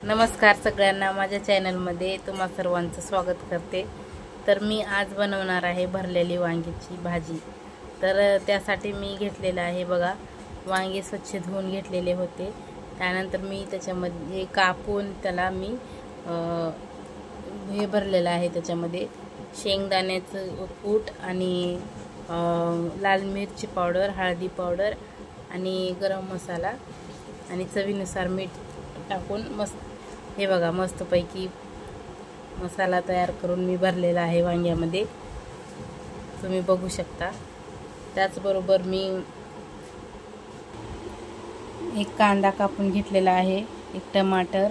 नमस्कार सगळ्यांना, माझ्या चॅनलमध्ये तुम्हा सर्वांचं स्वागत करते। तर मी आज बनवणार आहे भरलेली वांग्याची भाजी। तर त्यासाठी मी घेतलेला आहे बघा, वांगे स्वच्छ धुवून घेतलेले होते। त्यानंतर मी त्याच्यामध्ये कापून त्याला मी हे भरलेलं आहे। त्याच्यामध्ये शेंगदाण्याचं कूट आणि लाल मिरची पावडर, हळदी पावडर आणि गरम मसाला आणि चवीनुसार मीठ टाकून मस्त हे बघा मस्तपैकी मसाला तयार करून मी भरलेला आहे वांग्यामध्ये, तुम्ही बघू शकता। त्याचबरोबर मी एक कांदा कापून घेतलेला आहे, एक टमाटर,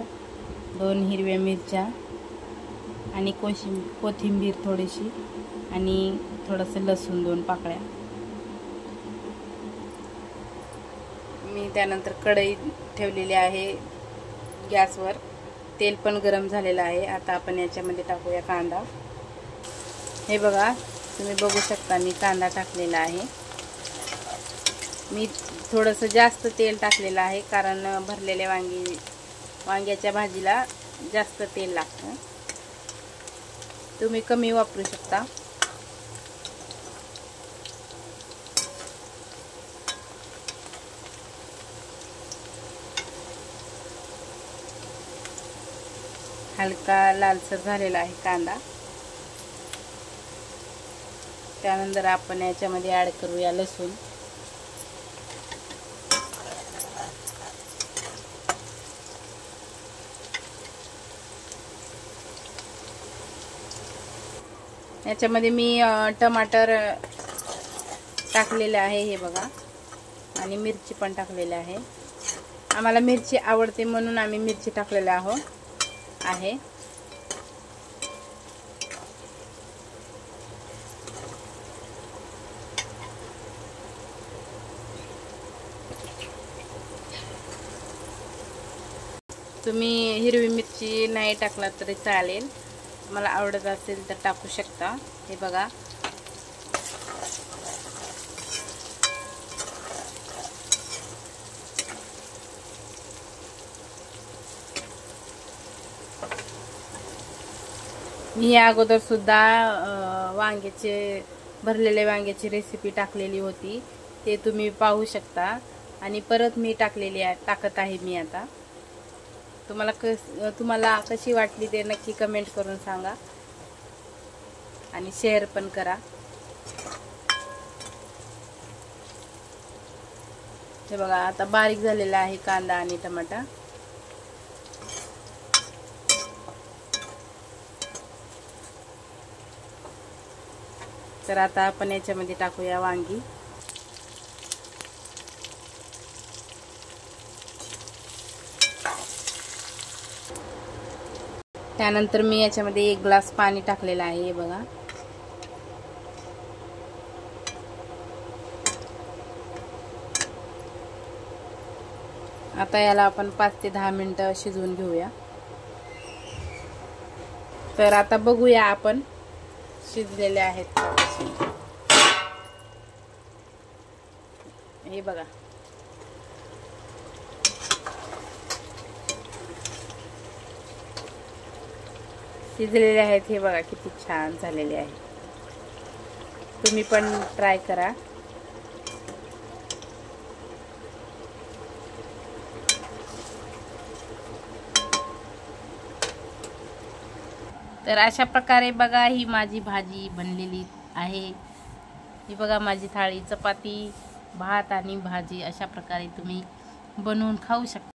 2 हिरव्या मिरच्या आणि कोथिंबीर थोडीशी आणि थोडंसं लसूण 2 पाकळ्या। मी त्यानंतर कढई ठेवलेली आहे गॅसवर, तेल पण गरम झालेलं आहे। आता आपण याच्यामध्ये टाकूया कांदा। हे बघा तुम्ही बघू शकता, मी कांदा टाकलेला आहे। मी थोडंसं जास्त तेल टाकलेलं आहे, कारण भरलेल्या वांग्याच्या भाजीला जास्त तेल लागतं, तुम्ही कमी वापरू शकता। हलका लालसर झालेला आहे कांदा। त्यानंतर आपण याच्यामध्ये ॲड करूया लसूण। याच्यामध्ये मी टमाटर टाकलेले आहे, हे बघा, आणि मिरची पण टाकलेली आहे। आम्हाला मिरची आवडते म्हणून आम्ही मिरची टाकलेली आहे। तुम्ही हिरवी मिरची नाही टाकला तरी चालेल, मला आवडत असेल तर टाकू शकता। हे बघा मी या अगोदर सुद्धा भरलेले वांग्याची रेसिपी टाकलेली होती, ते तुम्ही पाहू शकता। आणि परत मी टाकत आहे मी आता। तुम्हाला कशी वाटली ते नक्की कमेंट करून सांगा आणि शेअर पण करा। हे बघा आता बारीक झालेला आहे कांदा आणि टमाटा। तर आता आपण याच्यामध्ये टाकूया वांगी। त्यानंतर मी याच्यामध्ये 1 ग्लास पाणी टाकलेलं आहे, हे बघा। आता याला आपण 5 ते 10 मिनिटं शिजवून घेऊया। तर आता बघूया आपण शिजलेले आहेत, हे बघा। शिजलेले आहेत, हे बघा किती छान झालेले आहे। तुम्ही पण ट्राय करा। तर अशा प्रकारे बघा ही माझी भाजी बनलेली आहे। ही बघा माझी थाळी, चपाती, भात आणि भाजी, अशा प्रकारे तुम्ही बनवून खाऊ शकता।